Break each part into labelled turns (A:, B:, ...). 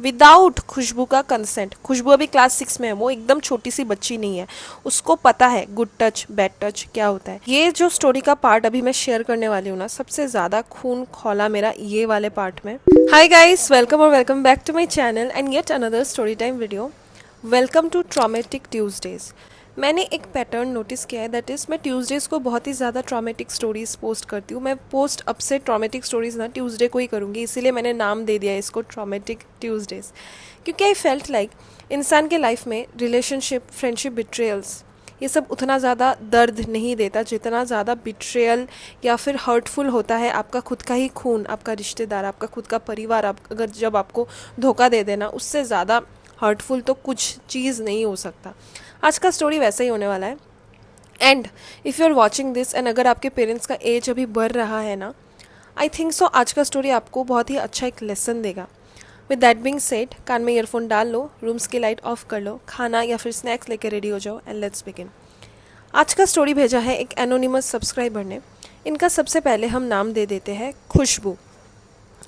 A: Without खुशबू का consent. खुशबू अभी class 6 में है, वो एकदम छोटी सी बच्ची नहीं है, उसको पता है गुड टच बैड टच क्या होता है। ये जो स्टोरी का पार्ट अभी मैं शेयर करने वाली हूँ ना, सबसे ज़्यादा खून खौला मेरा ये वाले पार्ट में। हाय गाइस, वेलकम और welcome back to my channel and yet another story time video. Welcome to traumatic Tuesdays. मैंने एक पैटर्न नोटिस किया है, दैट इज़ मैं ट्यूसडेज़ को बहुत ही ज़्यादा ट्रॉमेटिक स्टोरीज़ पोस्ट करती हूँ। मैं पोस्ट अब से ट्रॉमेटिक स्टोरीज़ ना ट्यूसडे को ही करूँगी, इसीलिए मैंने नाम दे दिया है इसको ट्रॉमेटिक ट्यूसडेज़। क्योंकि आई फेल्ट लाइक इंसान के लाइफ में रिलेशनशिप, फ्रेंडशिप, बिट्रेयल्स, ये सब उतना ज़्यादा दर्द नहीं देता जितना ज़्यादा बिट्रेयल या फिर हर्टफुल होता है आपका खुद का ही खून, आपका रिश्तेदार, आपका खुद का परिवार। आप अगर जब आपको धोखा दे देना, उससे ज़्यादा हर्टफुल तो कुछ चीज़ नहीं हो सकता। आज का स्टोरी वैसा ही होने वाला है। And if you are watching this and अगर आपके पेरेंट्स का एज अभी बढ़ रहा है ना, आई थिंक सो आज का स्टोरी आपको बहुत ही अच्छा एक लेसन देगा। विद दैट बीइंग सेड, कान में ईयरफोन डाल लो, रूम्स की लाइट ऑफ कर लो, खाना या फिर स्नैक्स लेके रेडी हो जाओ एंड लेट्स बिगिन। आज का स्टोरी भेजा है एक एनोनिमस सब्सक्राइबर ने। इनका सबसे पहले हम नाम दे देते हैं खुशबू।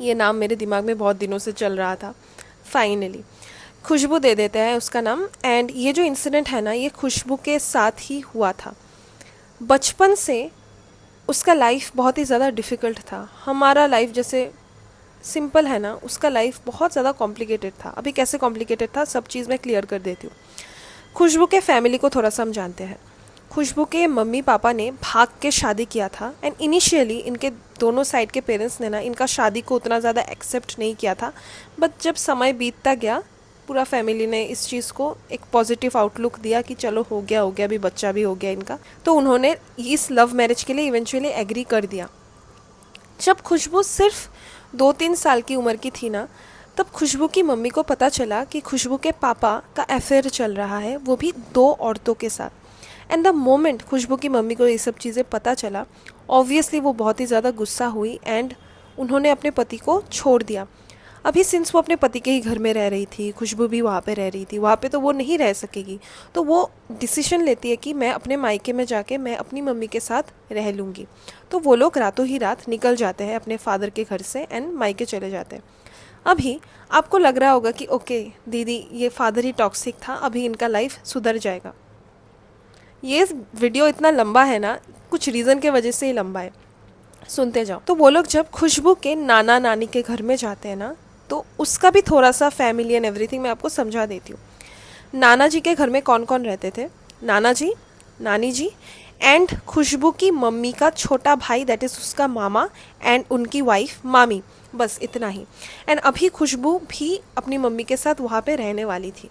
A: ये नाम मेरे दिमाग में बहुत दिनों से चल रहा था, फाइनली खुशबू दे देते हैं उसका नाम। एंड ये जो इंसिडेंट है ना, ये खुशबू के साथ ही हुआ था। बचपन से उसका लाइफ बहुत ही ज़्यादा डिफ़िकल्ट था। हमारा लाइफ जैसे सिंपल है ना, उसका लाइफ बहुत ज़्यादा कॉम्प्लिकेटेड था। अभी कैसे कॉम्प्लिकेटेड था, सब चीज़ मैं क्लियर कर देती हूँ। खुशबू के फैमिली को थोड़ा सा हम जानते हैं। खुशबू के मम्मी पापा ने भाग के शादी किया था एंड इनिशियली इनके दोनों साइड के पेरेंट्स ने ना इनका शादी को उतना ज़्यादा एक्सेप्ट नहीं किया था। बट जब समय बीतता गया, पूरा फैमिली ने इस चीज़ को एक पॉजिटिव आउटलुक दिया कि चलो हो गया, अभी बच्चा भी हो गया इनका, तो उन्होंने इस लव मैरिज के लिए इवेंचुअली एग्री कर दिया। जब खुशबू सिर्फ 2-3 साल की उम्र की थी ना, तब खुशबू की मम्मी को पता चला कि खुशबू के पापा का अफेयर चल रहा है, वो भी 2 औरतों के साथ। एंड द मोमेंट खुशबू की मम्मी को ये सब चीज़ें पता चला, ऑब्वियसली वो बहुत ही ज़्यादा गुस्सा हुई एंड उन्होंने अपने पति को छोड़ दिया। अभी सिंस वो अपने पति के ही घर में रह रही थी, खुशबू भी वहाँ पे रह रही थी, वहाँ पे तो वो नहीं रह सकेगी, तो वो डिसीजन लेती है कि मैं अपने मायके में जाके मैं अपनी मम्मी के साथ रह लूँगी। तो वो लोग रातों ही रात निकल जाते हैं अपने फादर के घर से एंड मायके चले जाते हैं। अभी आपको लग रहा होगा कि ओके दीदी, ये फादर ही टॉक्सिक था, अभी इनका लाइफ सुधर जाएगा। ये वीडियो इतना लंबा है ना, कुछ रीज़न के वजह से ही लंबा है, सुनते जाओ। तो वो लोग जब खुशबू के नाना नानी के घर में जाते हैं ना, तो उसका भी थोड़ा सा फैमिली एंड एवरीथिंग मैं आपको समझा देती हूँ। नाना जी के घर में कौन कौन रहते थे? नाना जी, नानी जी एंड खुशबू की मम्मी का छोटा भाई, दैट इज़ उसका मामा, एंड उनकी वाइफ मामी, बस इतना ही। एंड अभी खुशबू भी अपनी मम्मी के साथ वहाँ पे रहने वाली थी।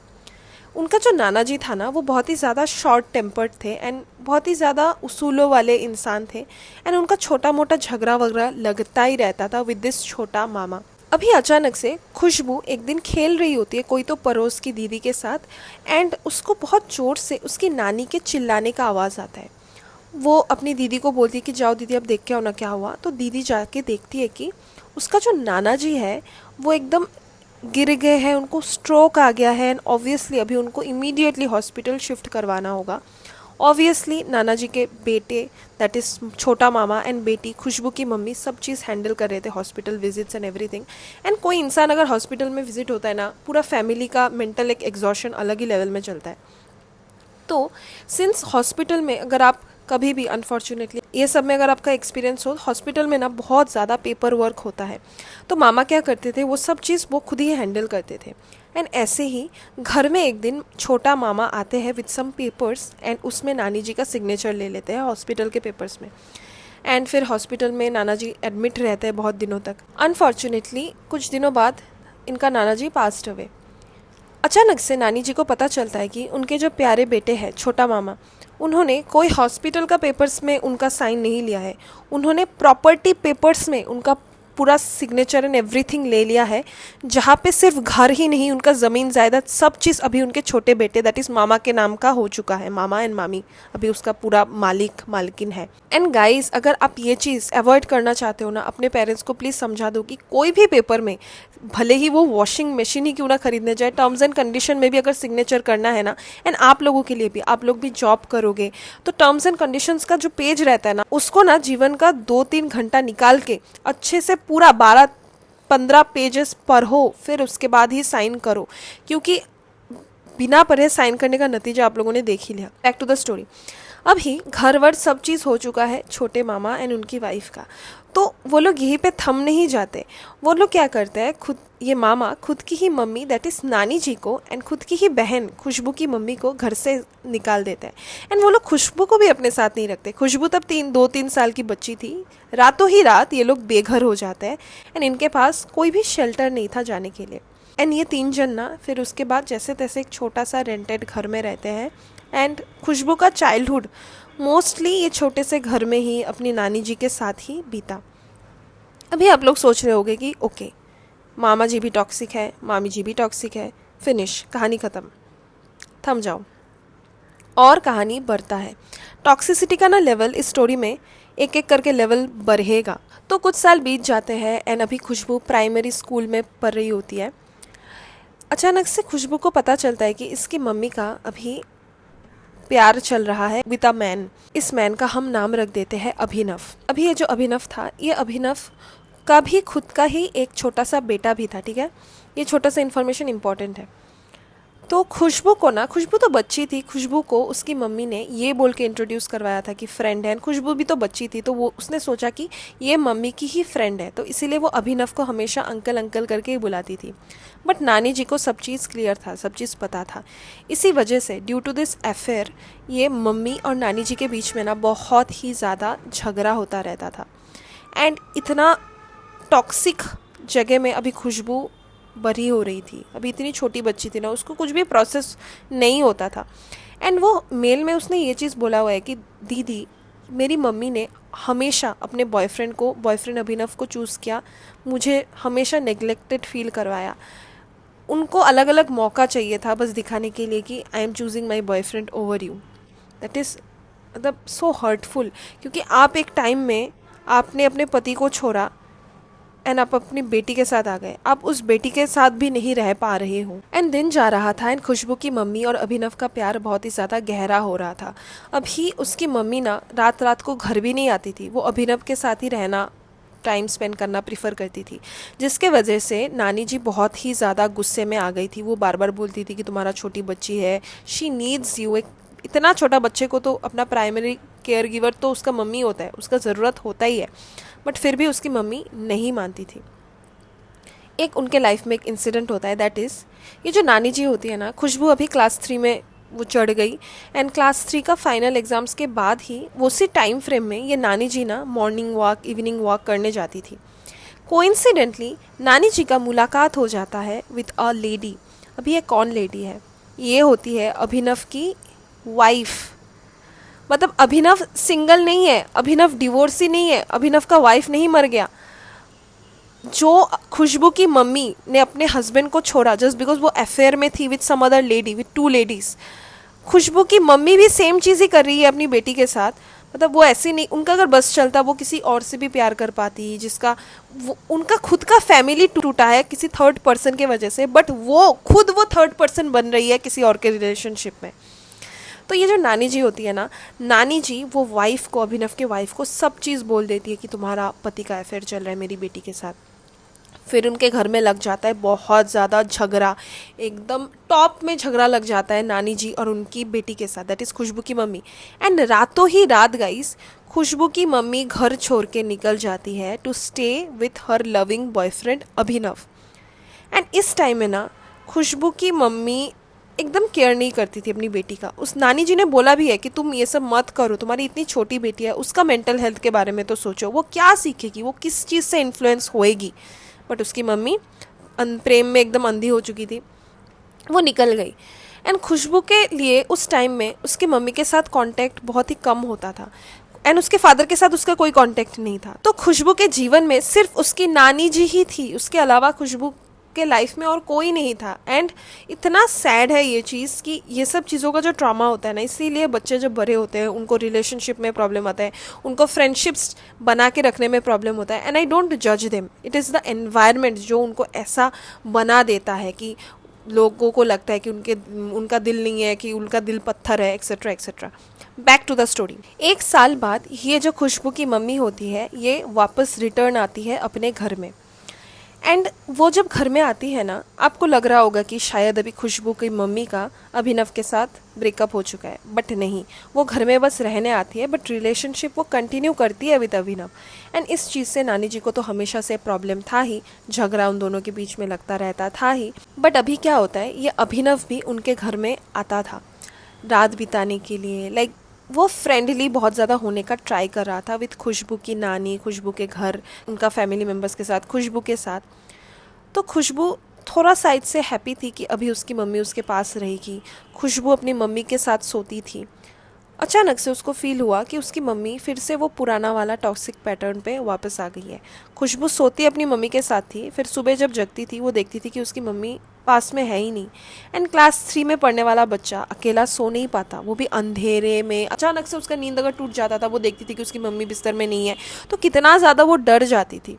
A: उनका जो नाना जी था ना, वो बहुत ही ज़्यादा शॉर्ट टेम्पर्ड थे एंड बहुत ही ज़्यादा उसूलों वाले इंसान थे। एंड उनका छोटा मोटा झगड़ा वगैरह लगता ही रहता था विद दिस छोटा मामा। अभी अचानक से खुशबू एक दिन खेल रही होती है कोई तो पड़ोस की दीदी के साथ, एंड उसको बहुत ज़ोर से उसकी नानी के चिल्लाने का आवाज़ आता है। वो अपनी दीदी को बोलती है कि जाओ दीदी अब देख के आओ ना क्या हुआ। तो दीदी जाके देखती है कि उसका जो नाना जी है वो एकदम गिर गए हैं, उनको स्ट्रोक आ गया है एंड ऑब्वियसली अभी उनको इमीडिएटली हॉस्पिटल शिफ्ट करवाना होगा। ऑब्वियसली नाना जी के बेटे, दैट इज़ छोटा मामा, एंड बेटी खुशबू की मम्मी सब चीज़ हैंडल कर रहे थे, hospital visits and everything. And कोई इंसान अगर हॉस्पिटल में विजिट होता है ना, पूरा फैमिली का मेंटल एक एग्जॉशन अलग ही लेवल में चलता है। तो सिंस हॉस्पिटल में अगर आप कभी भी, अनफॉर्चुनेटली ये सब में अगर आपका एक्सपीरियंस हो, हॉस्पिटल में ना बहुत ज़्यादा पेपर वर्क होता है। तो मामा क्या करते थे, वो सब चीज़ वो खुद ही हैंडल करते थे। एंड ऐसे ही घर में एक दिन छोटा मामा आते हैं विद सम पेपर्स एंड उसमें नानी जी का सिग्नेचर ले लेते हैं हॉस्पिटल के पेपर्स में। एंड फिर हॉस्पिटल में नाना जी एडमिट रहते हैं बहुत दिनों तक। अनफॉर्चुनेटली कुछ दिनों बाद इनका नाना जी पास्ट हुए। अचानक से नानी जी को पता चलता है कि उनके जो प्यारे बेटे हैं छोटा मामा, उन्होंने कोई हॉस्पिटल का पेपर्स में उनका साइन नहीं लिया है, उन्होंने प्रॉपर्टी पेपर्स में उनका पूरा सिग्नेचर एंड एवरीथिंग ले लिया है, जहाँ पे सिर्फ घर ही नहीं, उनका ज़मीन जायदाद सब चीज़ अभी उनके छोटे बेटे, दैट इज़ मामा के नाम का हो चुका है। मामा एंड मामी अभी उसका पूरा मालिकिन है। एंड गाइस, अगर आप ये चीज़ अवॉइड करना चाहते हो ना, अपने पेरेंट्स को प्लीज़ समझा दो कि कोई भी पेपर में, भले ही वो वॉशिंग मशीन ही क्यों ना खरीदने जाए, टर्म्स एंड कंडीशन में भी अगर सिग्नेचर करना है ना, एंड आप लोगों के लिए भी, आप लोग भी जॉब करोगे तो टर्म्स एंड कंडीशंस का जो पेज रहता है ना, उसको ना जीवन का 2-3 घंटा निकाल के अच्छे से पूरा 12 15 पेजेस पढ़ो, फिर उसके बाद ही साइन करो, क्योंकि बिना पढ़े साइन करने का नतीजा आप लोगों ने देख ही लिया। Back to the story. अभी घर वर सब चीज़ हो चुका है छोटे मामा एंड उनकी वाइफ का, तो वो लोग यहीं पे थम नहीं जाते। वो लोग क्या करते हैं, खुद ये मामा खुद की ही मम्मी दैट इज़ नानी जी को एंड खुद की ही बहन खुशबू की मम्मी को घर से निकाल देते हैं। एंड वो लोग खुशबू को भी अपने साथ नहीं रखते। खुशबू तब 2-3 साल की बच्ची थी। रातों ही रात ये लोग बेघर हो जाते हैं एंड इनके पास कोई भी शेल्टर नहीं था जाने के लिए। एंड ये 3 जन ना फिर उसके बाद जैसे तैसे एक छोटा सा रेंटेड घर में रहते हैं। एंड खुशबू का चाइल्डहुड मोस्टली ये छोटे से घर में ही अपनी नानी जी के साथ ही बीता। अभी आप लोग सोच रहे होंगे कि ओके, मामा जी भी टॉक्सिक है, मामी जी भी टॉक्सिक है, फिनिश, कहानी ख़त्म। थम जाओ, और कहानी बढ़ता है। टॉक्सिसिटी का ना लेवल इस स्टोरी में एक एक करके लेवल बढ़ेगा। तो कुछ साल बीत जाते हैं एंड अभी खुशबू प्राइमरी स्कूल में पढ़ रही होती है। अचानक से खुशबू को पता चलता है कि इसकी मम्मी का अभी प्यार चल रहा है विद अ मैन। इस मैन का हम नाम रख देते हैं अभिनव। अभी ये जो अभिनव था, ये अभिनव का भी खुद का ही एक छोटा सा बेटा भी था, ठीक है। ये छोटा सा इन्फॉर्मेशन इंपॉर्टेंट है। तो खुशबू को ना, खुशबू तो बच्ची थी, खुशबू को उसकी मम्मी ने ये बोल के इंट्रोड्यूस करवाया था कि फ्रेंड है। खुशबू भी तो बच्ची थी, तो वो उसने सोचा कि ये मम्मी की ही फ्रेंड है, तो इसीलिए वो अभिनव को हमेशा अंकल अंकल करके ही बुलाती थी। बट नानी जी को सब चीज़ क्लियर था, सब चीज़ पता था। इसी वजह से ड्यू टू दिस अफेयर ये मम्मी और नानी जी के बीच में ना बहुत ही ज़्यादा झगड़ा होता रहता था। एंड इतना टॉक्सिक जगह में अभी खुशबू बड़ी हो रही थी। अभी इतनी छोटी बच्ची थी ना, उसको कुछ भी प्रोसेस नहीं होता था। एंड वो मेल में उसने ये चीज़ बोला हुआ है कि दीदी, मेरी मम्मी ने हमेशा अपने बॉयफ्रेंड अभिनव को चूज़ किया, मुझे हमेशा नेग्लेक्टेड फील करवाया। उनको अलग अलग मौका चाहिए था बस दिखाने के लिए कि I am choosing my boyfriend over you. That is मतलब सो हर्टफुल, क्योंकि आप एक टाइम में आपने अपने पति को छोड़ा एंड आप अपनी बेटी के साथ आ गए, आप उस बेटी के साथ भी नहीं रह पा रहे हो। एंड दिन जा रहा था एंड खुशबू की मम्मी और अभिनव का प्यार बहुत ही ज़्यादा गहरा हो रहा था। अभी उसकी मम्मी ना रात रात को घर भी नहीं आती थी, वो अभिनव के साथ ही रहना, टाइम स्पेंड करना प्रिफर करती थी, जिसके वजह से नानी जी बहुत ही ज़्यादा गुस्से में आ गई थी। वो बार बार बोलती थी कि तुम्हारा छोटी बच्ची है, शी नीड्स यू। एक इतना छोटा बच्चे को तो अपना प्राइमरी केयर गिवर तो उसका मम्मी होता है, उसका ज़रूरत होता ही है। बट फिर भी उसकी मम्मी नहीं मानती थी। एक उनके लाइफ में एक इंसिडेंट होता है, दैट इज़ ये जो नानी जी होती है ना, खुशबू अभी क्लास 3 में वो चढ़ गई एंड क्लास 3 का फाइनल एग्ज़ाम्स के बाद ही वो उसी टाइम फ्रेम में ये नानी जी ना मॉर्निंग वॉक, इवनिंग वॉक करने जाती थी। कोइंसिडेंटली नानी जी का मुलाकात हो जाता है विद अ लेडी। अभी ये कौन लेडी है? ये होती है अभिनव की वाइफ। मतलब अभिनव सिंगल नहीं है, अभिनव डिवोर्सी नहीं है, अभिनव का वाइफ नहीं मर गया। जो खुशबू की मम्मी ने अपने हस्बैंड को छोड़ा जस्ट बिकॉज वो अफेयर में थी with some other lady, with 2 ladies, Khushboo की मम्मी भी सेम चीज़ ही कर रही है अपनी बेटी के साथ। मतलब वो ऐसी नहीं, उनका अगर बस चलता वो किसी और से भी प्यार कर पाती, जिसका उनका खुद का फैमिली टूटा है किसी थर्ड पर्सन के वजह से, बट वो खुद वो थर्ड पर्सन बन रही है किसी और के रिलेशनशिप में। तो ये जो नानी जी होती है ना, नानी जी वो वाइफ को, अभिनव के वाइफ को सब चीज़ बोल देती है कि तुम्हारा पति का अफेयर चल रहा है मेरी बेटी के साथ। फिर उनके घर में लग जाता है बहुत ज़्यादा झगड़ा, एकदम टॉप में झगड़ा लग जाता है नानी जी और उनकी बेटी के साथ, दैट इज़ खुशबू की मम्मी। एंड रातों ही रात गाइस, खुशबू की मम्मी घर छोड़ के निकल जाती है to stay with her loving boyfriend Abhinav. And इस टाइम में ना खुशबू की मम्मी एकदम केयर नहीं करती थी अपनी बेटी का। उस नानी जी ने बोला भी है कि तुम ये सब मत करो, तुम्हारी इतनी छोटी बेटी है, उसका मेंटल हेल्थ के बारे में तो सोचो, वो क्या सीखेगी, वो किस चीज़ से इन्फ्लुएंस होएगी। बट उसकी मम्मी प्रेम में एकदम अंधी हो चुकी थी, वो निकल गई। एंड खुशबू के लिए उस टाइम में उसकी मम्मी के साथ कांटेक्ट बहुत ही कम होता था एंड उसके फादर के साथ उसका कोई कांटेक्ट नहीं था। तो खुशबू के जीवन में सिर्फ उसकी नानी जी ही थी, उसके अलावा खुशबू के लाइफ में और कोई नहीं था। एंड इतना सैड है ये चीज़ कि ये सब चीज़ों का जो ट्रॉमा होता है ना, इसीलिए बच्चे जब बड़े होते हैं उनको रिलेशनशिप में प्रॉब्लम आता है, उनको फ्रेंडशिप्स बना के रखने में प्रॉब्लम होता है। एंड आई डोंट जज them, it is the environment जो उनको ऐसा बना देता है कि लोगों को लगता है कि उनका दिल नहीं है, कि उनका दिल पत्थर है, etcetera etcetera. Back to the story. 1 साल बाद ये जो खुशबू की मम्मी होती है ये वापस रिटर्न आती है अपने घर में। एंड वो जब घर में आती है ना, आपको लग रहा होगा कि शायद अभी खुशबू की मम्मी का अभिनव के साथ ब्रेकअप हो चुका है, बट नहीं, वो घर में बस रहने आती है, बट रिलेशनशिप वो कंटिन्यू करती है विद अभिनव। एंड इस चीज़ से नानी जी को तो हमेशा से प्रॉब्लम था ही, झगड़ा उन दोनों के बीच में लगता रहता था ही। बट अभी क्या होता है, ये अभिनव भी उनके घर में आता था रात बिताने के लिए। लाइक वो फ्रेंडली बहुत ज़्यादा होने का ट्राई कर रहा था विद खुशबू की नानी, खुशबू के घर, उनका फैमिली मेम्बर्स के साथ, खुशबू के साथ। तो खुशबू थोड़ा साइड से हैप्पी थी कि अभी उसकी मम्मी उसके पास रहेगी। खुशबू अपनी मम्मी के साथ सोती थी। अचानक से उसको फील हुआ कि उसकी मम्मी फिर से वो पुराना वाला टॉक्सिक पैटर्न पे वापस आ गई है। खुशबू सोती अपनी मम्मी के साथ थी, फिर सुबह जब जगती थी वो देखती थी कि उसकी मम्मी पास में है ही नहीं। एंड क्लास 3 में पढ़ने वाला बच्चा अकेला सो नहीं पाता, वो भी अंधेरे में। अचानक से उसका नींद अगर टूट जाता था, वो देखती थी कि उसकी मम्मी बिस्तर में नहीं है, तो कितना ज़्यादा वो डर जाती थी।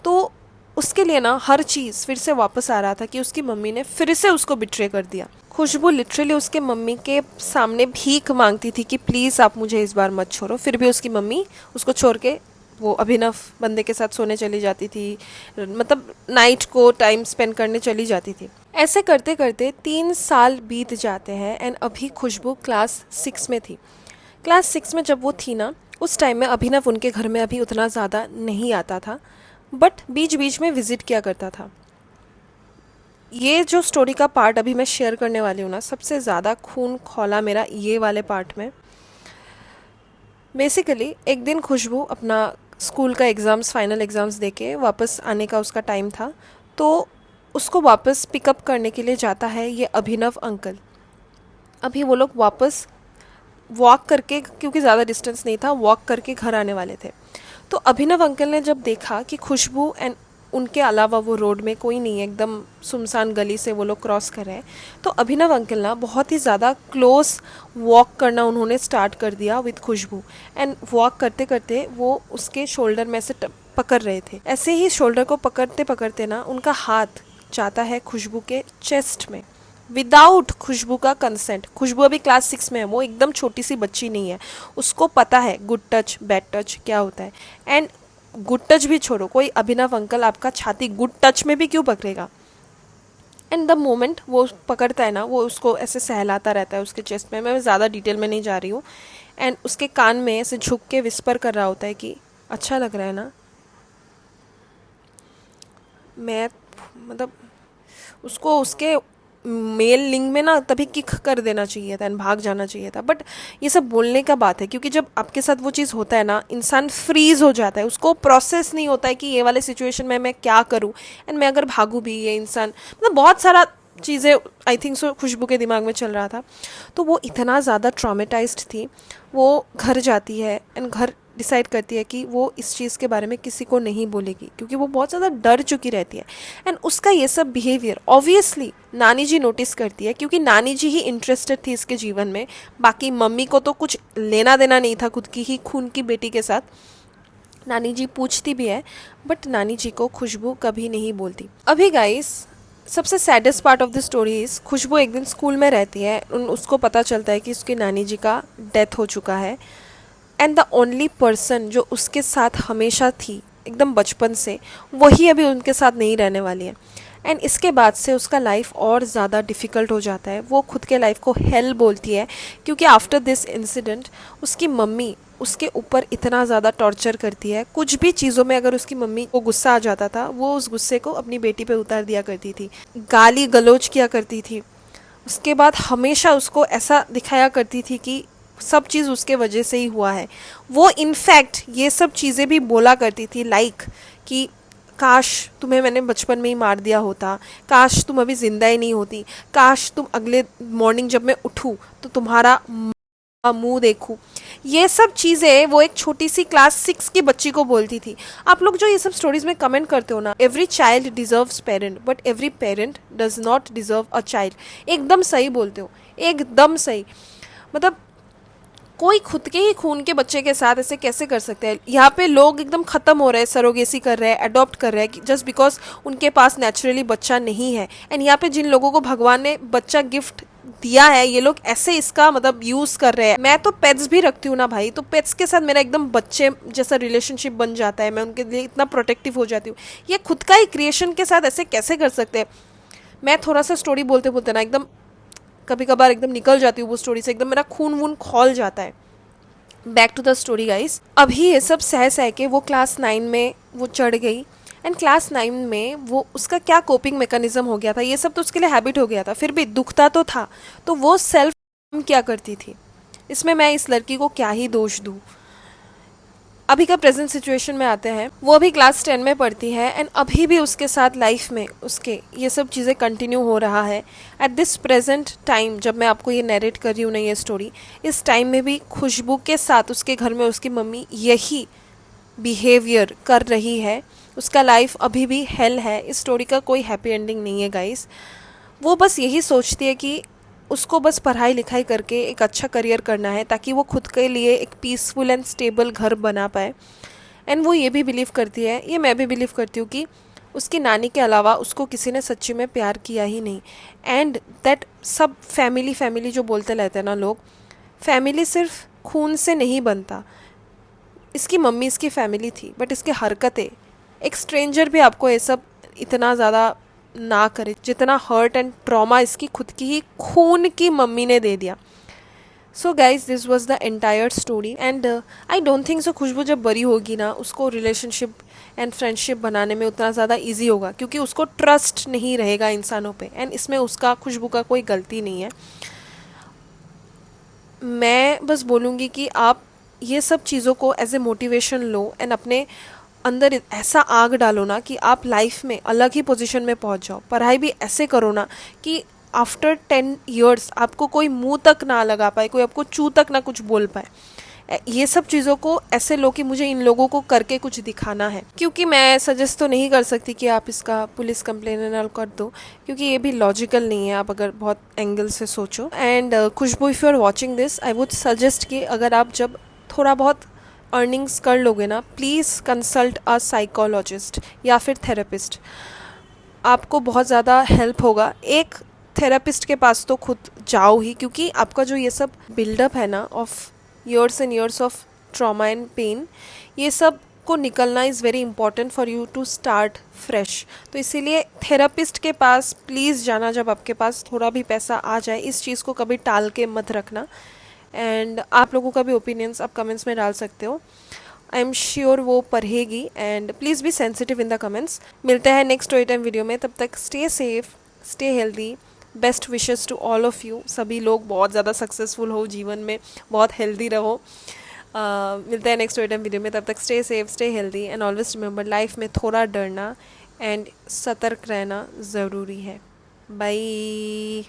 A: तो उसके लिए ना हर चीज़ फिर से वापस आ रहा था कि उसकी मम्मी ने फिर से उसको बिट्रे कर दिया। खुशबू लिटरली उसके मम्मी के सामने भीख मांगती थी कि प्लीज़ आप मुझे इस बार मत छोड़ो, फिर भी उसकी मम्मी उसको छोड़ के वो अभिनव बंदे के साथ सोने चली जाती थी, मतलब नाइट को टाइम स्पेंड करने चली जाती थी। ऐसे करते करते 3 साल बीत जाते हैं एंड अभी खुशबू क्लास 6 में थी। क्लास 6 में जब वो थी ना, उस टाइम में अभिनव उनके घर में अभी उतना ज़्यादा नहीं आता था, बट बीच बीच में विज़िट किया करता था। ये जो स्टोरी का पार्ट अभी मैं शेयर करने वाली हूँ ना, सबसे ज़्यादा खून खौला मेरा ये वाले पार्ट में। बेसिकली एक दिन खुशबू अपना स्कूल का एग्ज़ाम्स, फाइनल एग्ज़ाम्स दे के वापस आने का उसका टाइम था, तो उसको वापस पिकअप करने के लिए जाता है ये अभिनव अंकल। अभी वो लोग वापस वॉक करके, क्योंकि ज़्यादा डिस्टेंस नहीं था, वॉक करके घर आने वाले थे। तो अभिनव अंकल ने जब देखा कि खुशबू एंड उनके अलावा वो रोड में कोई नहीं है, एकदम सुनसान गली से वो लोग क्रॉस कर रहे हैं, तो अभिनव अंकल ना बहुत ही ज़्यादा क्लोज वॉक करना उन्होंने स्टार्ट कर दिया विद खुशबू। एंड वॉक करते करते वो उसके शोल्डर में से पकड़ रहे थे। ऐसे ही शोल्डर को पकड़ते पकड़ते ना उनका हाथ जाता है खुशबू के चेस्ट में विदाउट खुशबू का कंसेंट। खुशबू अभी क्लास 6 में है, वो एकदम छोटी सी बच्ची नहीं है, उसको पता है गुड टच बैड टच क्या होता है। एंड गुड टच भी छोड़ो, कोई अभिनव अंकल आपका छाती गुड टच में भी क्यों पकड़ेगा। एंड द मोमेंट वो पकड़ता है ना, वो उसको ऐसे सहलाता रहता है उसके चेस्ट में। मैं ज़्यादा डिटेल में नहीं जा रही हूँ। एंड उसके कान में ऐसे झुक के विस्पर कर रहा होता है कि अच्छा लग रहा है ना। मैं मतलब उसको उसके मेल लिंग में ना तभी किक कर देना चाहिए था एंड भाग जाना चाहिए था। बट ये सब बोलने का बात है, क्योंकि जब आपके साथ वो चीज़ होता है ना, इंसान फ्रीज हो जाता है, उसको प्रोसेस नहीं होता है कि ये वाले सिचुएशन में मैं क्या करूँ एंड मैं अगर भागूँ भी, ये इंसान मतलब बहुत सारा चीज़ें आई थिंक सो खुशबू के दिमाग में चल रहा था। तो वो इतना ज़्यादा ट्रॉमेटाइज्ड थी। वो घर जाती है एंड घर डिसाइड करती है कि वो इस चीज़ के बारे में किसी को नहीं बोलेगी, क्योंकि वो बहुत ज़्यादा डर चुकी रहती है। एंड उसका ये सब बिहेवियर ऑब्वियसली नानी जी नोटिस करती है, क्योंकि नानी जी ही इंटरेस्टेड थी इसके जीवन में। बाकी मम्मी को तो कुछ लेना देना नहीं था खुद की ही खून की बेटी के साथ। नानी जी पूछती भी है, बट नानी जी को खुशबू कभी नहीं बोलती। अभी गाइस सबसे saddest part of the story is, Khushboo एक दिन स्कूल में रहती है, उसको पता चलता है कि उसकी नानी जी का डेथ हो चुका है। एंड द ओनली पर्सन जो उसके साथ हमेशा थी एकदम बचपन से, वही अभी उनके साथ नहीं रहने वाली है। एंड इसके बाद से उसका लाइफ और ज़्यादा डिफ़िकल्ट हो जाता है। वो खुद के लाइफ को हेल बोलती है, क्योंकि आफ्टर दिस इंसिडेंट उसकी मम्मी उसके ऊपर इतना ज़्यादा टॉर्चर करती है। कुछ भी चीज़ों में अगर उसकी मम्मी को गुस्सा आ जाता था, वो उस गुस्से को अपनी बेटी पे उतार दिया करती थी, गाली गलौज किया करती थी। उसके बाद हमेशा उसको ऐसा दिखाया करती थी कि सब चीज़ उसके वजह से ही हुआ है। वो इनफैक्ट ये सब चीज़ें भी बोला करती थी, लाइक कि काश तुम्हें मैंने बचपन में ही मार दिया होता, काश तुम अभी ज़िंदा ही नहीं होती, काश तुम अगले मॉर्निंग जब मैं उठूँ तो तुम्हारा मुंह देखूँ। ये सब चीज़ें वो एक छोटी सी क्लास 6 की बच्ची को बोलती थी। आप लोग जो ये सब स्टोरीज में कमेंट करते हो ना, every child deserves parent but every parent does not deserve a child, एकदम सही बोलते हो, एकदम सही। मतलब कोई खुद के ही खून के बच्चे के साथ ऐसे कैसे कर सकते हैं? यहाँ पे लोग एकदम ख़त्म हो रहे हैं, सरोगेसी कर रहे हैं, अडॉप्ट कर रहे हैं जस्ट बिकॉज उनके पास नेचुरली बच्चा नहीं है। एंड यहाँ पे जिन लोगों को भगवान ने बच्चा गिफ्ट दिया है, ये लोग ऐसे इसका मतलब यूज़ कर रहे हैं। मैं तो पेट्स भी रखती हूँ ना भाई, तो पेट्स के साथ मेरा एकदम बच्चे जैसा रिलेशनशिप बन जाता है, मैं उनके लिए इतना प्रोटेक्टिव हो जाती हूँ। ये खुद का ही क्रिएशन के साथ ऐसे कैसे कर सकते हैं? मैं थोड़ा सा स्टोरी बोलते बोलते ना एकदम कभी कभार एकदम निकल जाती हूँ वो स्टोरी से, एकदम मेरा खून वून खौल जाता है। Back to the story guys. अभी ये सब सह सह के वो क्लास 9 में वो चढ़ गई। एंड क्लास 9 में वो उसका क्या कोपिंग मैकेनिज्म हो गया था, ये सब तो उसके लिए हैबिट हो गया था, फिर भी दुखता तो था। तो वो सेल्फ क्या करती थी, इसमें मैं इस लड़की को क्या ही दोष दूँ। अभी का प्रेजेंट सिचुएशन में आते हैं। वो अभी क्लास 10 में पढ़ती है एंड अभी भी उसके साथ लाइफ में उसके ये सब चीज़ें कंटिन्यू हो रहा है। एट दिस प्रेजेंट टाइम जब मैं आपको ये नरेट कर रही हूँ ना ये स्टोरी, इस टाइम में भी खुशबू के साथ उसके घर में उसकी मम्मी यही बिहेवियर कर रही है। उसका लाइफ अभी भी हेल है। इस स्टोरी का कोई हैप्पी एंडिंग नहीं है गाइस। वो बस यही सोचती है कि उसको बस पढ़ाई लिखाई करके एक अच्छा करियर करना है ताकि वो खुद के लिए एक पीसफुल एंड स्टेबल घर बना पाए। एंड वो ये भी बिलीव करती है, ये मैं भी बिलीव करती हूँ, कि उसकी नानी के अलावा उसको किसी ने सच्ची में प्यार किया ही नहीं। एंड दैट सब फैमिली फैमिली जो बोलते रहते हैं ना लोग, फैमिली सिर्फ खून से नहीं बनता। इसकी मम्मी इसकी फैमिली थी, बट इसकी हरकतें, एक स्ट्रेंजर भी आपको ये सब इतना ज़्यादा ना करे जितना हर्ट एंड ट्रॉमा इसकी खुद की ही खून की मम्मी ने दे दिया। So guys this was the entire story. And I don't think so Khushboo जब बड़ी होगी ना, उसको रिलेशनशिप एंड फ्रेंडशिप बनाने में उतना ज़्यादा ईजी होगा, क्योंकि उसको ट्रस्ट नहीं रहेगा इंसानों पे। एंड इसमें उसका खुशबू का कोई गलती नहीं है। मैं बस बोलूँगी कि आप ये सब चीज़ों को एज ए मोटिवेशन लो एंड अपने अंदर ऐसा आग डालो ना कि आप लाइफ में अलग ही पोजीशन में पहुंच जाओ। पढ़ाई भी ऐसे करो ना कि आफ्टर 10 years आपको कोई मुंह तक ना लगा पाए, कोई आपको चू तक ना कुछ बोल पाए। ये सब चीज़ों को ऐसे लो कि मुझे इन लोगों को करके कुछ दिखाना है। क्योंकि मैं सजेस्ट तो नहीं कर सकती कि आप इसका पुलिस कंप्लेन कर दो, क्योंकि ये भी लॉजिकल नहीं है आप अगर बहुत एंगल से सोचो। And Khushboo, if you are watching this, I would suggest कि अगर आप जब थोड़ा बहुत अर्निंग्स कर लोगे ना, प्लीज़ कंसल्ट अ साइकोलॉजिस्ट या फिर थेरेपिस्ट। आपको बहुत ज़्यादा हेल्प होगा। एक थेरेपिस्ट के पास तो खुद जाओ ही, क्योंकि आपका जो ये सब बिल्डअप है ना of years and years of trauma and pain, ये सब को निकलना is very important for you to start fresh. तो इसीलिए थेरेपिस्ट के पास प्लीज़ जाना जब आपके पास थोड़ा भी पैसा आ जाए। इस चीज़ को कभी टाल के मत रखना। एंड आप लोगों का भी ओपिनियंस आप कमेंट्स में डाल सकते हो। आई एम श्योर वो पढ़ेगी। And please be sensitive in the comments. मिलते हैं नेक्स्ट स्टोरी टाइम वीडियो में। तब तक stay safe, stay healthy. Best wishes to all of you. सभी लोग बहुत ज़्यादा सक्सेसफुल हो जीवन में, बहुत हेल्दी रहो। मिलते हैं नेक्स्ट स्टोरी टाइम वीडियो में। तब तक stay safe, stay healthy and always remember, life में थोड़ा डरना एंड सतर्क रहना ज़रूरी है। बाय।